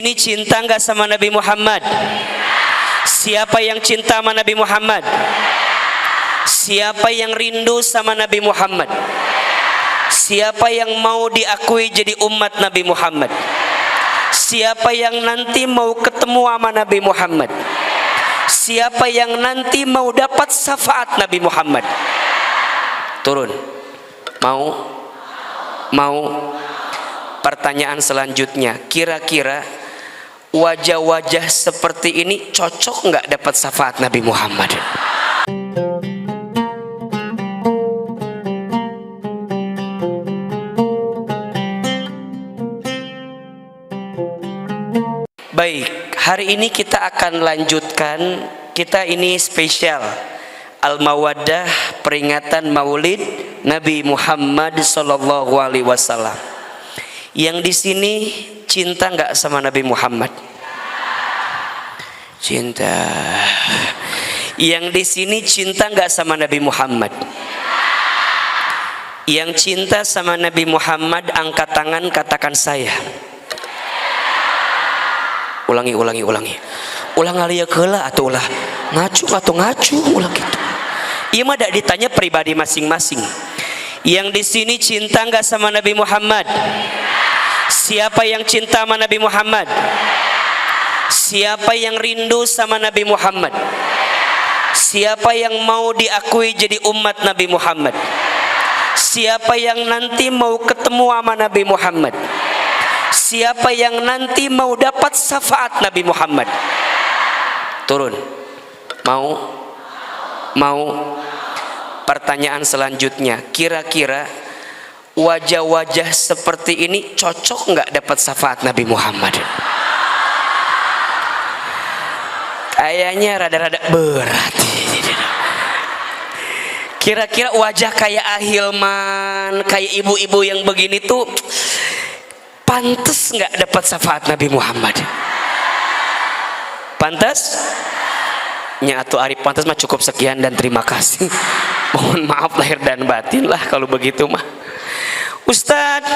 Ini cinta nggak sama Nabi Muhammad? Siapa yang cinta sama Nabi Muhammad? Siapa yang rindu sama Nabi Muhammad? Siapa yang mau diakui jadi umat Nabi Muhammad? Siapa yang nanti mau ketemu sama Nabi Muhammad? Siapa yang nanti mau dapat syafaat Nabi Muhammad? Turun. Mau? Pertanyaan selanjutnya, kira-kira wajah-wajah seperti ini cocok nggak dapat syafaat Nabi Muhammad? Baik, hari ini kita akan lanjutkan, kita ini spesial Al-Mawaddah, peringatan Maulid Nabi Muhammad Sallallahu Alaihi Wasallam. Yang di sini cinta nggak sama Nabi Muhammad? Cinta. Yang di sini cinta nggak sama Nabi Muhammad? Yang cinta sama Nabi Muhammad angkat tangan, katakan saya. Ulangi. Ulang alia keula atau ulah ngacu ulang gitu. Iya mah dak ditanya pribadi masing-masing. Yang di sini cinta nggak sama Nabi Muhammad? Siapa yang cinta sama Nabi Muhammad? Siapa yang rindu sama Nabi Muhammad? Siapa yang mau diakui jadi umat Nabi Muhammad? Siapa yang nanti mau ketemu sama Nabi Muhammad? Siapa yang nanti mau dapat syafaat Nabi Muhammad? Turun. Mau? Pertanyaan selanjutnya, kira-kira wajah-wajah seperti ini cocok nggak dapat syafaat Nabi Muhammad? Kayaknya rada-rada berat. Kira-kira wajah kayak Ahilman, kayak ibu-ibu yang begini tuh pantas nggak dapat syafaat Nabi Muhammad? Pantas? Nya atuh Arif pantas mah cukup sekian dan terima kasih. Mohon maaf lahir dan batin lah kalau begitu mah. Ustadz,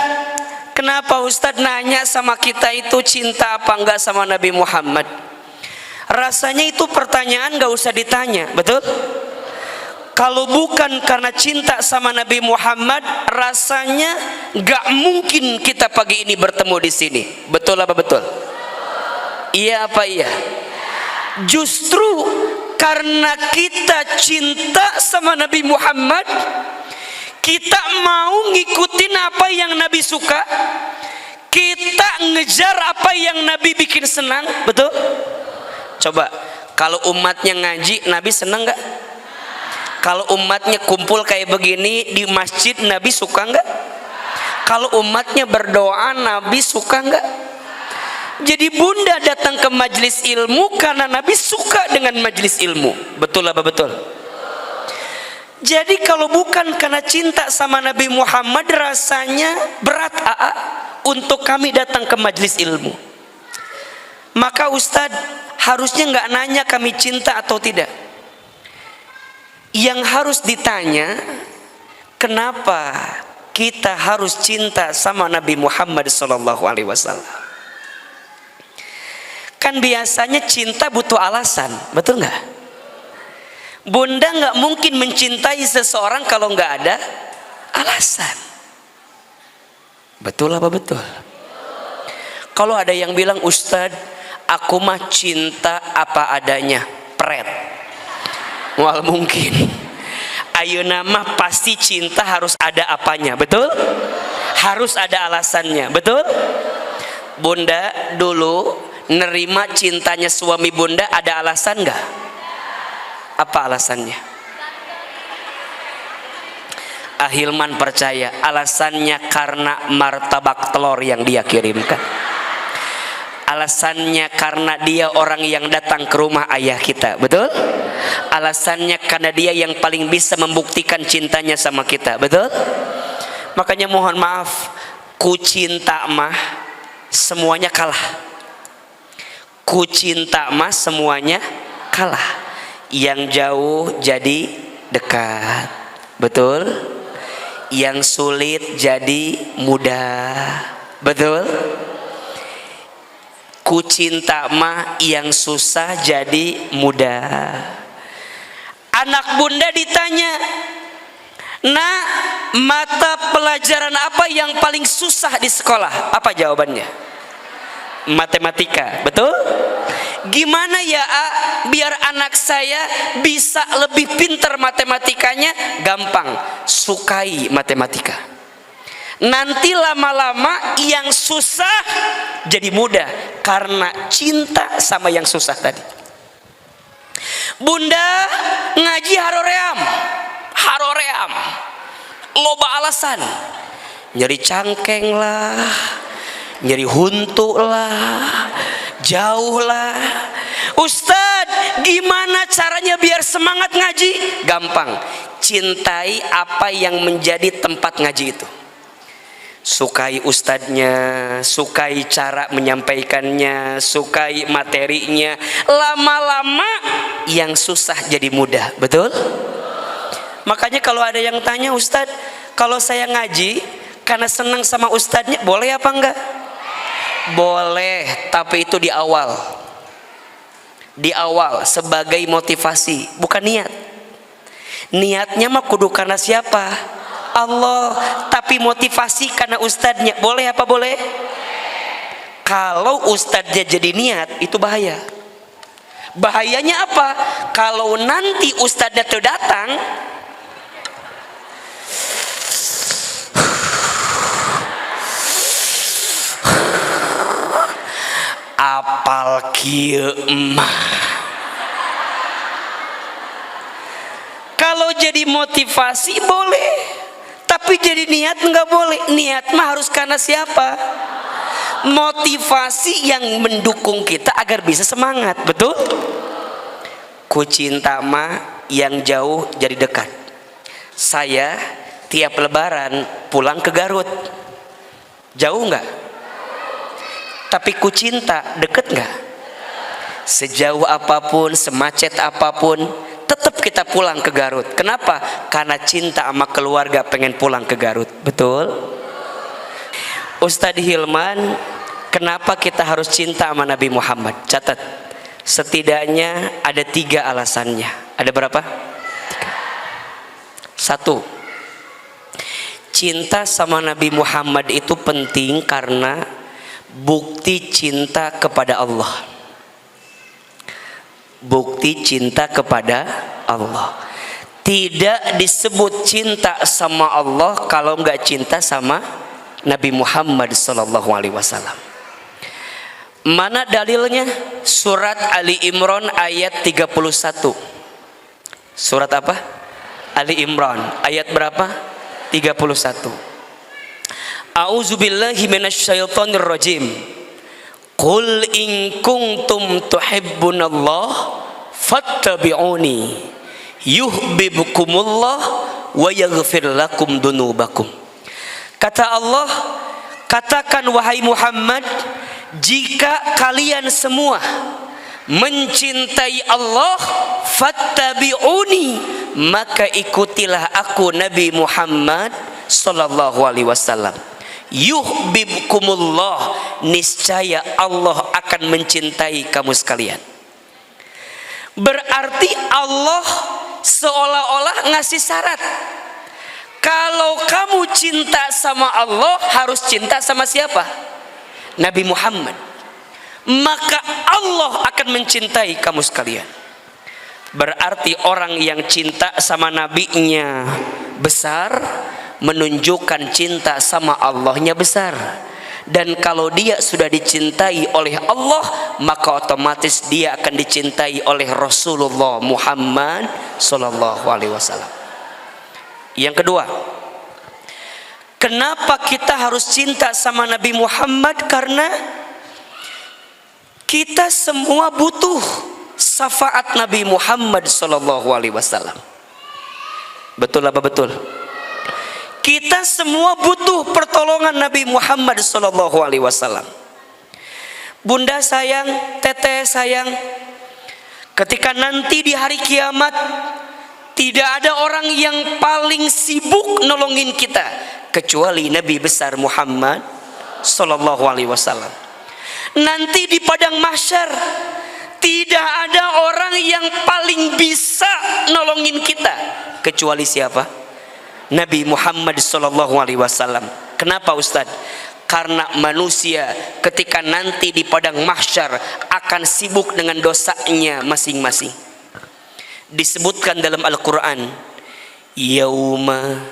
kenapa Ustadz nanya sama kita itu cinta apa enggak sama Nabi Muhammad? Rasanya itu pertanyaan gak usah ditanya, betul? Kalau bukan karena cinta sama Nabi Muhammad, rasanya gak mungkin kita pagi ini bertemu di sini. Betul apa betul? Iya apa iya? Justru karena kita cinta sama Nabi Muhammad, kita mau ngikutin apa yang Nabi suka, kita ngejar apa yang Nabi bikin senang, betul? Coba, kalau umatnya ngaji, Nabi senang nggak? Kalau umatnya kumpul kayak begini di masjid, Nabi suka nggak? Kalau umatnya berdoa, Nabi suka nggak? Jadi bunda datang ke majelis ilmu karena Nabi suka dengan majelis ilmu, betul apa betul? Jadi kalau bukan karena cinta sama Nabi Muhammad, rasanya berat untuk kami datang ke majelis ilmu. Maka Ustadz harusnya nggak nanya kami cinta atau tidak. Yang harus ditanya, kenapa kita harus cinta sama Nabi Muhammad SAW? Kan biasanya cinta butuh alasan, betul nggak? Bunda nggak mungkin mencintai seseorang kalau nggak ada alasan. Betul apa betul? Kalau ada yang bilang, Ustadz, aku mah cinta apa adanya, pret. Wal mungkin. Ayeuna mah pasti cinta harus ada apanya, betul? Harus ada alasannya, betul? Bunda dulu nerima cintanya suami bunda ada alasan nggak? Apa alasannya? Ahilman percaya alasannya karena martabak telur yang dia kirimkan. Alasannya karena dia orang yang datang ke rumah ayah kita, betul? Alasannya karena dia yang paling bisa membuktikan cintanya sama kita, betul? Makanya mohon maaf, ku cinta mah semuanya kalah. Ku cinta mah semuanya kalah. Yang jauh jadi dekat, betul? Yang sulit jadi mudah, betul? Ku cinta mah yang susah jadi mudah. Anak bunda ditanya, "Nak, mata pelajaran apa yang paling susah di sekolah?" Apa jawabannya? Matematika, betul? Gimana ya, biar anak saya bisa lebih pintar matematikanya? Gampang, sukai matematika. Nanti lama-lama yang susah jadi mudah karena cinta sama yang susah tadi. Bunda ngaji haroream, loba alasan, nyeri cangkeng lah, nyeri huntu lah, jauh lah. Ustadz, gimana caranya biar semangat ngaji? Gampang, cintai apa yang menjadi tempat ngaji itu. Sukai ustadznya, sukai cara menyampaikannya, sukai materinya. Lama-lama yang susah jadi mudah, betul? Makanya kalau ada yang tanya, "Ustadz, kalau saya ngaji karena senang sama ustadznya, boleh apa enggak?" Boleh, tapi itu di awal. Di awal sebagai motivasi, bukan niat. Niatnya mah kudu karena siapa? Allah. Tapi motivasi karena ustadznya, boleh apa boleh? Kalau ustadznya jadi niat, itu bahaya. Bahayanya apa? Kalau nanti ustadznya tuh datang, apal kieu emah. Kalau jadi motivasi boleh, tapi jadi niat enggak boleh. Niat mah harus karena siapa? Motivasi yang mendukung kita agar bisa semangat, betul? Ku cinta mah yang jauh jadi dekat. Saya tiap lebaran pulang ke Garut. Jauh enggak? Tapi ku cinta deket enggak? Sejauh apapun, semacet apapun, tetap kita pulang ke Garut. Kenapa? Karena cinta sama keluarga, pengen pulang ke Garut. Betul? Ustadz Hilman, kenapa kita harus cinta sama Nabi Muhammad? Catat, setidaknya ada 3 alasannya. Ada berapa? 3. 1, cinta sama Nabi Muhammad itu penting karena bukti cinta kepada Allah. Bukti cinta kepada Allah. Tidak disebut cinta sama Allah kalau nggak cinta sama Nabi Muhammad SAW. Mana dalilnya? Surat Ali Imran ayat 31. Surat apa? Ali Imran ayat berapa? 31. A'udzubillahi minasyaitonir rajim. Qul in kuntum tuhibbunallah fattabi'uni yuhibbukumullah wa yaghfir lakum dunubakum. Kata Allah, katakan wahai Muhammad, jika kalian semua mencintai Allah, fattabi'uni, maka ikutilah aku Nabi Muhammad sallallahu alaihi wasallam. Yuhibbukumullah, niscaya Allah akan mencintai kamu sekalian. Berarti Allah seolah-olah ngasih syarat. Kalau kamu cinta sama Allah, harus cinta sama siapa? Nabi Muhammad. Maka Allah akan mencintai kamu sekalian. Berarti orang yang cinta sama nabinya besar, menunjukkan cinta sama Allahnya besar. Dan kalau dia sudah dicintai oleh Allah, maka otomatis dia akan dicintai oleh Rasulullah Muhammad sallallahu alaihi wasallam. Yang kedua, kenapa kita harus cinta sama Nabi Muhammad? Karena kita semua butuh syafaat Nabi Muhammad sallallahu alaihi wasallam. Betul apa betul? Kita semua butuh pertolongan Nabi Muhammad sallallahu alaihi wasallam. Bunda sayang, teteh sayang, ketika nanti di hari kiamat tidak ada orang yang paling sibuk nolongin kita kecuali Nabi besar Muhammad sallallahu alaihi wasallam. Nanti di padang mahsyar tidak ada orang yang paling bisa nolongin kita kecuali siapa? Nabi Muhammad SAW. Kenapa Ustaz? Karena manusia ketika nanti di padang mahsyar akan sibuk dengan dosanya masing-masing. Disebutkan dalam Al-Quran, yauma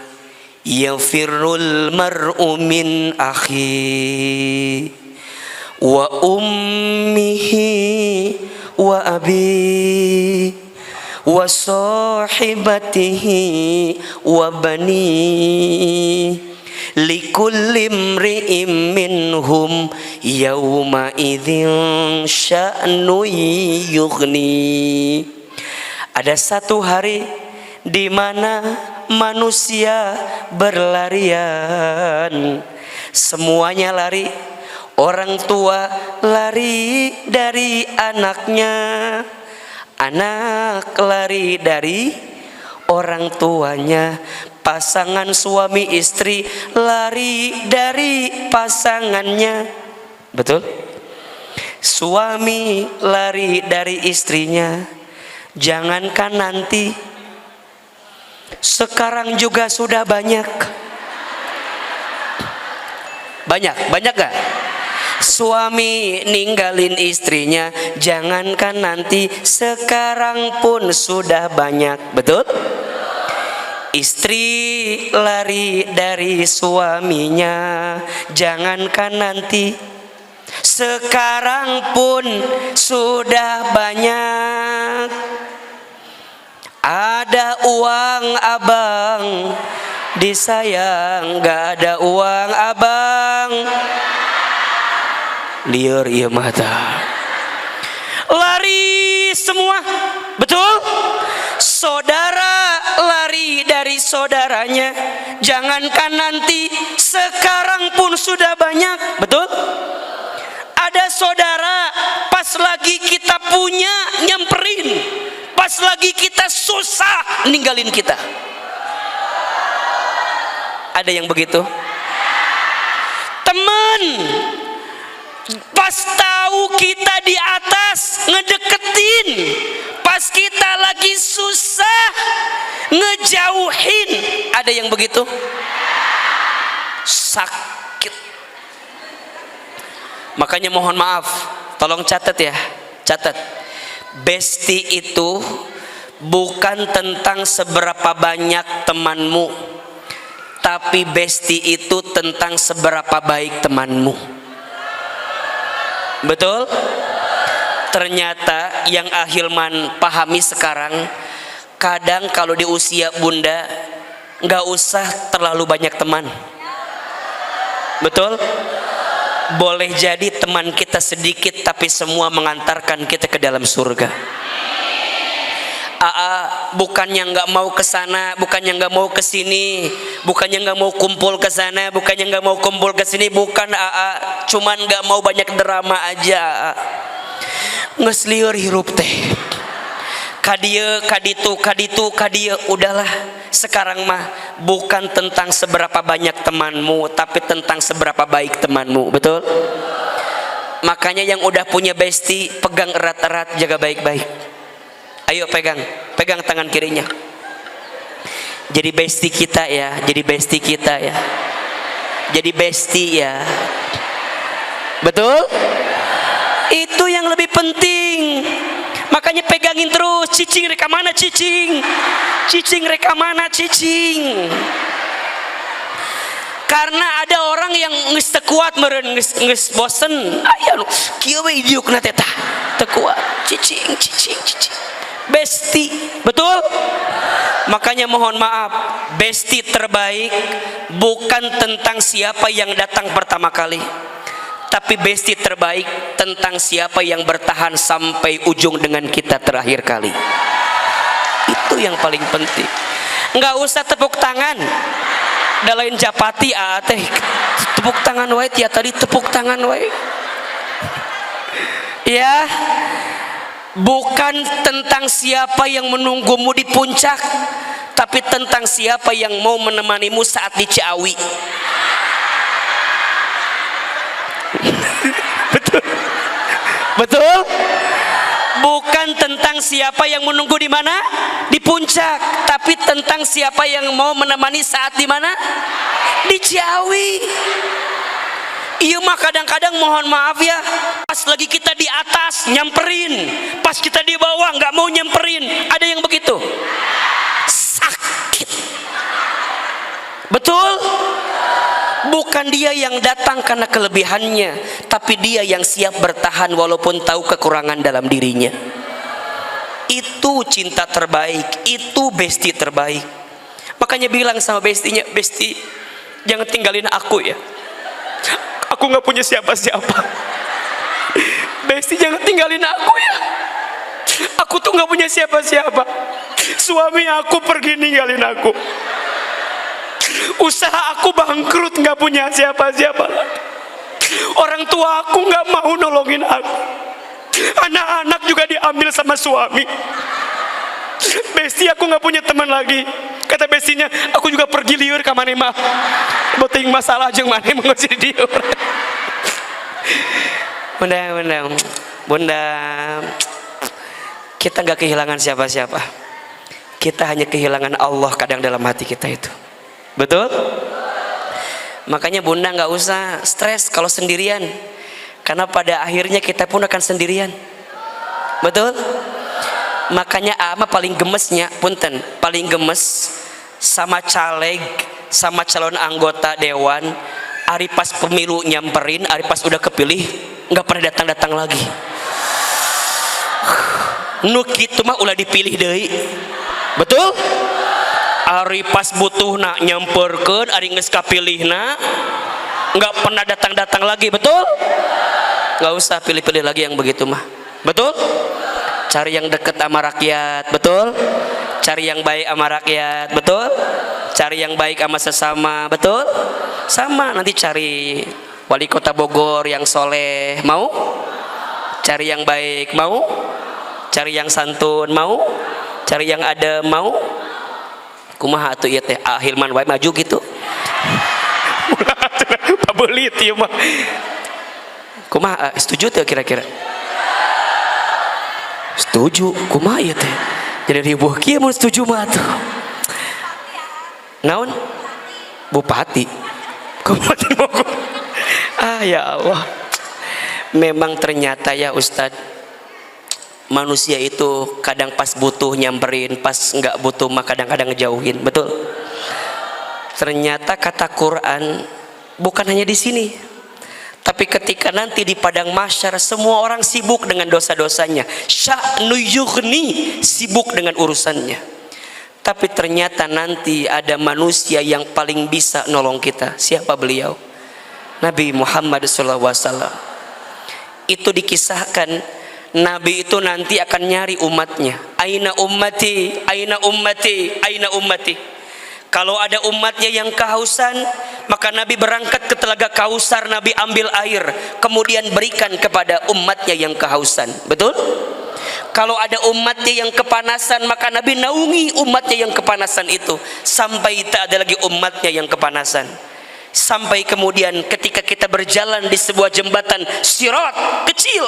yafirrul mar'u min akhi wa ummihi wa abi wa sahibatihi wa bani likulli imri'im minhum yawma idzin sya'nu yughni. Ada satu hari di mana manusia berlarian, semuanya lari. Orang tua lari dari anaknya, anak lari dari orang tuanya, pasangan suami istri lari dari pasangannya. Betul? Suami lari dari istrinya. Jangankan nanti, sekarang juga sudah banyak gak? Suami ninggalin istrinya, jangankan nanti, sekarang pun sudah banyak. Betul? Istri lari dari suaminya, jangankan nanti, sekarang pun sudah banyak. Ada uang abang disayang, gak ada uang abang liar iya mata. Lari semua, betul? Saudara lari dari saudaranya, jangankan nanti, sekarang pun sudah banyak. Betul? Ada saudara pas lagi kita punya nyamperin, pas lagi kita susah ninggalin kita. Ada yang begitu? Teman pas tahu kita di atas ngedeketin, pas kita lagi susah ngejauhin. Ada yang begitu? Sakit. Makanya mohon maaf, tolong catat ya, catat. Besti itu bukan tentang seberapa banyak temanmu, tapi besti itu tentang seberapa baik temanmu. Betul? Ternyata yang Ahilman pahami sekarang, kadang kalau di usia bunda nggak usah terlalu banyak teman. Betul? Boleh jadi teman kita sedikit tapi semua mengantarkan kita ke dalam surga. Bukannya nggak mau ke sana, bukannya nggak mau ke sini, bukannya nggak mau kumpul ke sana, bukannya nggak mau kumpul ke sini, bukan cuman nggak mau banyak drama aja. Ngeslieur hirup teh. Kadieu, kaditu, kadieu, udahlah. Sekarang mah bukan tentang seberapa banyak temanmu, tapi tentang seberapa baik temanmu. Betul? Makanya yang udah punya besti, pegang erat-erat, jaga baik-baik. Ayo pegang tangan kirinya. Jadi besti kita ya, jadi besti kita ya. Jadi besti ya. Betul? Itu yang lebih penting. Makanya pegangin terus. Cicing reka mana cicing? Cicing reka mana cicing? Karena ada orang yang geus teu kuat meureun geus bosen. Aya nu kieu we idiukna teh tah. Teu kuat. Cicing. Besti, betul? Makanya mohon maaf, besti terbaik bukan tentang siapa yang datang pertama kali, tapi besti terbaik tentang siapa yang bertahan sampai ujung dengan kita terakhir kali. Itu yang paling penting. Nggak usah tepuk tangan. Da lain japati teh tepuk tangan wae, tiap tadi tepuk tangan wae. Ya. Bukan tentang siapa yang menunggumu di puncak, tapi tentang siapa yang mau menemanimu saat di Ciawi. Betul. betul? Bukan tentang siapa yang menunggu di mana, di puncak, tapi tentang siapa yang mau menemani saat di mana, di Ciawi. Iya mah kadang-kadang mohon maaf ya, pas lagi kita di atas nyamperin, pas kita di bawah nggak mau nyamperin. Ada yang begitu, sakit. Betul? Bukan dia yang datang karena kelebihannya, tapi dia yang siap bertahan walaupun tahu kekurangan dalam dirinya. Itu cinta terbaik, itu besti terbaik. Makanya bilang sama bestinya, besti jangan tinggalin aku ya, aku nggak punya siapa-siapa. Besti jangan tinggalin aku ya, aku tuh nggak punya siapa-siapa. Suami aku pergi ninggalin aku, usaha aku bangkrut, nggak punya siapa-siapa. Orang tua aku nggak mau nolongin aku, anak-anak juga diambil sama suami. Besti aku nggak punya teman lagi. Kata bestinya, aku juga pergi liur ke mana mah, boting masalah jeung mana mengusir diur. Bunda, kita nggak kehilangan siapa-siapa, kita hanya kehilangan Allah kadang dalam hati kita itu. Betul? Makanya bunda nggak usah stres kalau sendirian, karena pada akhirnya kita pun akan sendirian. Betul? Makanya ama paling gemesnya, punten, paling gemes sama caleg, sama calon anggota dewan. Ari pas pemilu nyamperin, ari pas udah kepilih nggak pernah datang-datang lagi. Nu kitu mah ulah dipilih deui. Betul? Ari pas butuh nak nyamperkeun, ari geus kapilihna nggak pernah datang-datang lagi. Betul? Nggak usah pilih-pilih lagi yang begitu mah. Betul? Cari yang deket sama rakyat. Betul? Cari yang baik sama rakyat. Betul? Cari yang baik sama sesama. Betul? Sama, nanti cari wali kota Bogor yang soleh. Mau? Cari yang baik. Mau? Cari yang santun. Mau? Cari yang adem. Mau? Kumaha atuh ieu teh? Hilman wae maju gitu. Pak Belit ieu mah. Kumaha setuju teh kira-kira? Setuju. Kumaha ieu teh? Jadi ribuh kieu mun setuju mah tuh. Naon? Bupati. Kabupaten Bogor. Ya Allah. Memang ternyata ya Ustadz, manusia itu kadang pas butuh nyamperin, pas nggak butuh mah kadang-kadang ngejauhin. Betul? Ternyata kata Quran bukan hanya di sini, tapi ketika nanti di padang mahsyar semua orang sibuk dengan dosa-dosanya, sya'nu yughni, sibuk dengan urusannya, tapi ternyata nanti ada manusia yang paling bisa nolong kita. Siapa beliau? Nabi Muhammad SAW. Itu dikisahkan Nabi itu nanti akan nyari umatnya. Aina ummati, aina ummati, aina ummati. Kalau ada umatnya yang kehausan, maka Nabi berangkat ke telaga Kausar, Nabi ambil air, kemudian berikan kepada umatnya yang kehausan. Betul? Kalau ada umatnya yang kepanasan, maka Nabi naungi umatnya yang kepanasan itu sampai tak ada lagi umatnya yang kepanasan. Sampai kemudian ketika kita berjalan di sebuah jembatan sirat kecil,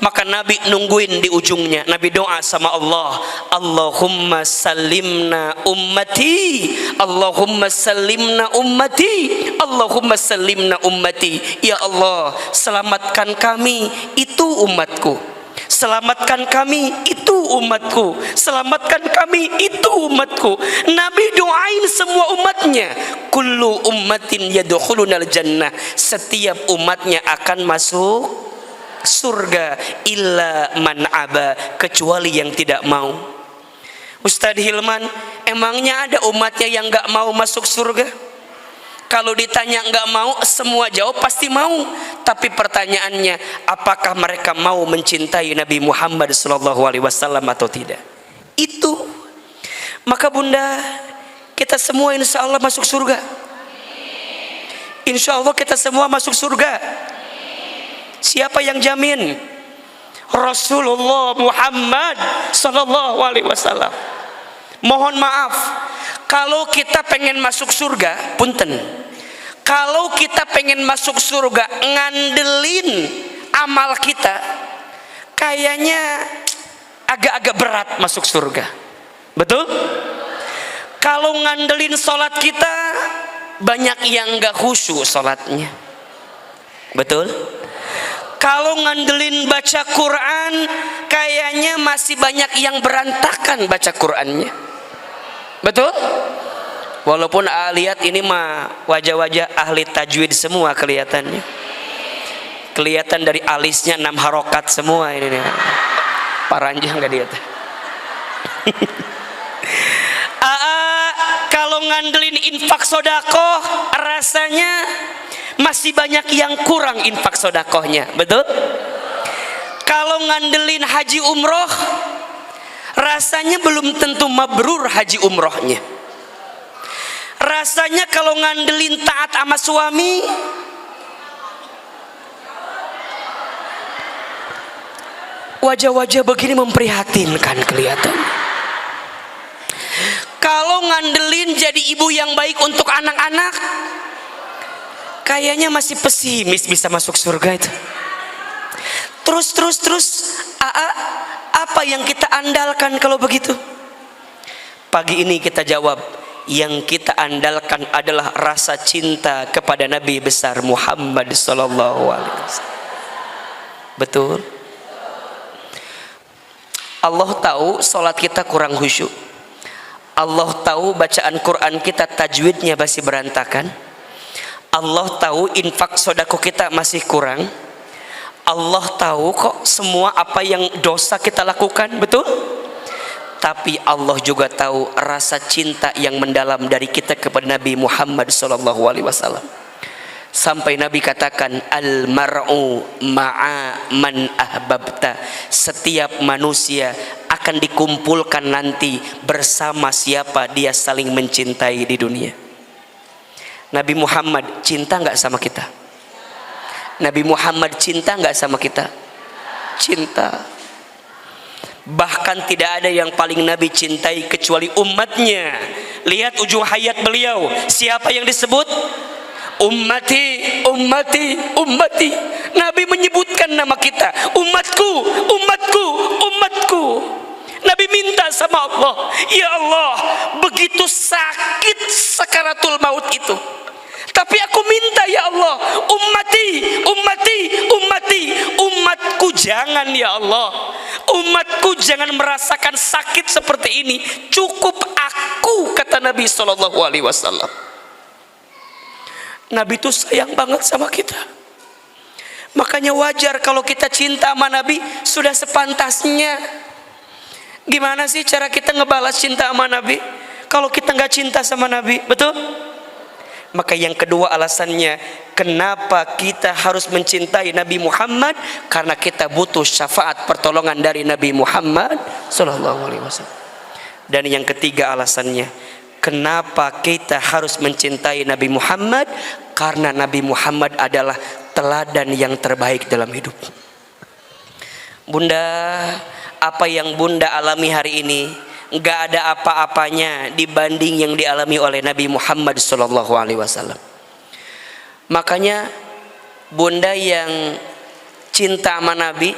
maka Nabi nungguin di ujungnya. Nabi doa sama Allah, Allahumma salimna ummati, Allahumma salimna ummati, Allahumma salimna ummati. Ya Allah, selamatkan kami, itu umatku. Selamatkan kami, itu umatku. Selamatkan kami, itu umatku. Nabi doain semua umatnya. Kullu ummatin yadkhulunal jannah. Setiap umatnya akan masuk surga. Illa man aba, kecuali yang tidak mau. Ustadz Hilman, emangnya ada umatnya yang gak mau masuk surga? Kalau ditanya nggak mau, semua jawab pasti mau. Tapi pertanyaannya, apakah mereka mau mencintai Nabi Muhammad SAW atau tidak? Itu. Maka bunda, kita semua insya Allah masuk surga. Insya Allah kita semua masuk surga. Siapa yang jamin? Rasulullah Muhammad SAW. Mohon maaf, kalau kita pengen masuk surga, punten, kalau kita pengen masuk surga ngandelin amal kita, kayaknya agak-agak berat masuk surga. Betul? Kalau ngandelin sholat kita, banyak yang gak khusyuk sholatnya. Betul? Kalau ngandelin baca Quran, kayaknya masih banyak yang berantakan baca Qurannya. Betul? Walaupun lihat ini mah wajah-wajah ahli tajwid semua kelihatannya. Kelihatan dari alisnya 6 harokat semua ini nih. Paranjang gak dia? Kalau ngandelin infak sodakoh, rasanya masih banyak yang kurang infak sodakohnya. Betul? Kalau ngandelin haji umroh, rasanya belum tentu mabrur haji umrohnya. Rasanya kalau ngandelin taat sama suami, wajah-wajah begini memprihatinkan kelihatan. Kalau ngandelin jadi ibu yang baik untuk anak-anak, kayaknya masih pesimis bisa masuk surga itu. Terus apa yang kita andalkan kalau begitu? Pagi ini kita jawab, yang kita andalkan adalah rasa cinta kepada Nabi besar Muhammad sallallahu alaihi wasallam. Betul? Allah tahu salat kita kurang khusyuk. Allah tahu bacaan Quran kita tajwidnya masih berantakan. Allah tahu infak sodako kita masih kurang. Allah tahu kok semua apa yang dosa kita lakukan, betul? Tapi Allah juga tahu rasa cinta yang mendalam dari kita kepada Nabi Muhammad SAW. Sampai Nabi katakan, al-mar'u ma'a man ahbabta. Setiap manusia akan dikumpulkan nanti bersama siapa dia saling mencintai di dunia. Nabi Muhammad cinta nggak sama kita? Nabi Muhammad cinta nggak sama kita? Cinta. Bahkan tidak ada yang paling Nabi cintai kecuali umatnya. Lihat ujung hayat beliau, siapa yang disebut? Ummati, ummati, ummati. Nabi menyebutkan nama kita, umatku, umatku, umatku. Nabi minta sama Allah, ya Allah, begitu sakit sakaratul maut itu, tapi aku minta ya Allah, ummati, ummati, ummati, umatku jangan ya Allah, umatku jangan merasakan sakit seperti ini, cukup aku, kata Nabi SAW. Nabi itu sayang banget sama kita. Makanya wajar kalau kita cinta sama Nabi, sudah sepantasnya. Gimana sih cara kita ngebalas cinta sama Nabi kalau kita nggak cinta sama Nabi? Betul? Maka yang kedua alasannya kenapa kita harus mencintai Nabi Muhammad, karena kita butuh syafaat pertolongan dari Nabi Muhammad SAW. Dan yang ketiga alasannya, kenapa kita harus mencintai Nabi Muhammad? Karena Nabi Muhammad adalah teladan yang terbaik dalam hidup. Bunda, apa yang Bunda alami hari ini nggak ada apa-apanya dibanding yang dialami oleh Nabi Muhammad SAW. Makanya Bunda yang cinta sama Nabi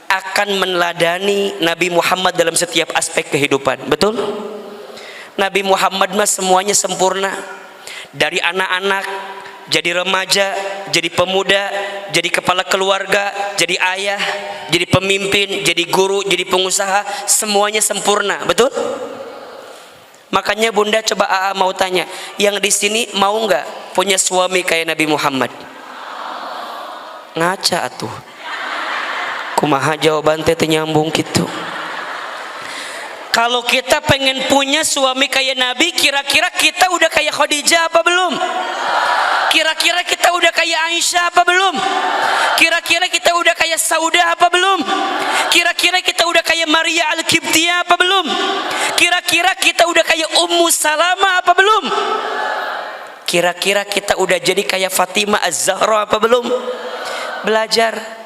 akan meneladani Nabi Muhammad dalam setiap aspek kehidupan. Betul? Nabi Muhammad mah semuanya sempurna. Dari anak-anak, jadi remaja, jadi pemuda, jadi kepala keluarga, jadi ayah, jadi pemimpin, jadi guru, jadi pengusaha, semuanya sempurna. Betul? Makanya Bunda coba mau tanya, yang di sini mau nggak punya suami kayak Nabi Muhammad? Ngaca atuh. Kumaha jawaban teh nyambung gitu. Kalau kita pengen punya suami kayak Nabi, kira-kira kita udah kayak Khadijah apa belum? Kira-kira kita udah kayak Aisyah apa belum? Kira-kira kita udah kayak Saudah apa belum? Kira-kira kita udah kayak Maria Al-Qibtiyah apa belum? Kira-kira kita udah kayak Ummu Salamah apa belum? Kira-kira kita udah jadi kayak Fatimah Az-Zahra apa belum? Belajar.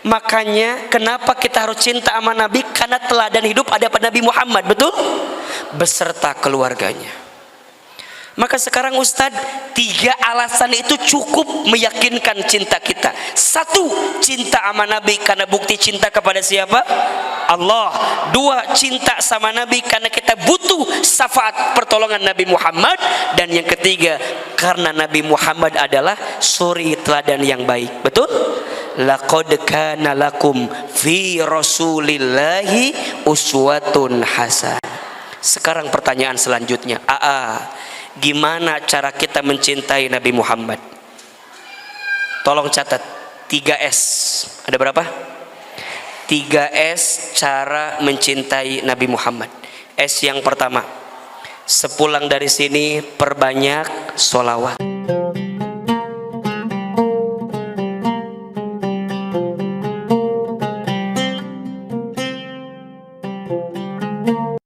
Makanya kenapa kita harus cinta sama Nabi? Karena teladan hidup ada pada Nabi Muhammad, betul? Beserta keluarganya. Maka sekarang Ustadz, 3 alasan itu cukup meyakinkan cinta kita. 1, cinta sama Nabi karena bukti cinta kepada siapa? Allah. 2, cinta sama Nabi karena kita butuh syafaat pertolongan Nabi Muhammad. Dan yang ketiga, karena Nabi Muhammad adalah suri teladan yang baik. Betul? Laqad kana lakum fi rasulillahi uswatun hasanah. Sekarang pertanyaan selanjutnya, gimana cara kita mencintai Nabi Muhammad? Tolong catat 3S. Ada berapa? 3S cara mencintai Nabi Muhammad. S yang pertama, sepulang dari sini perbanyak sholawat.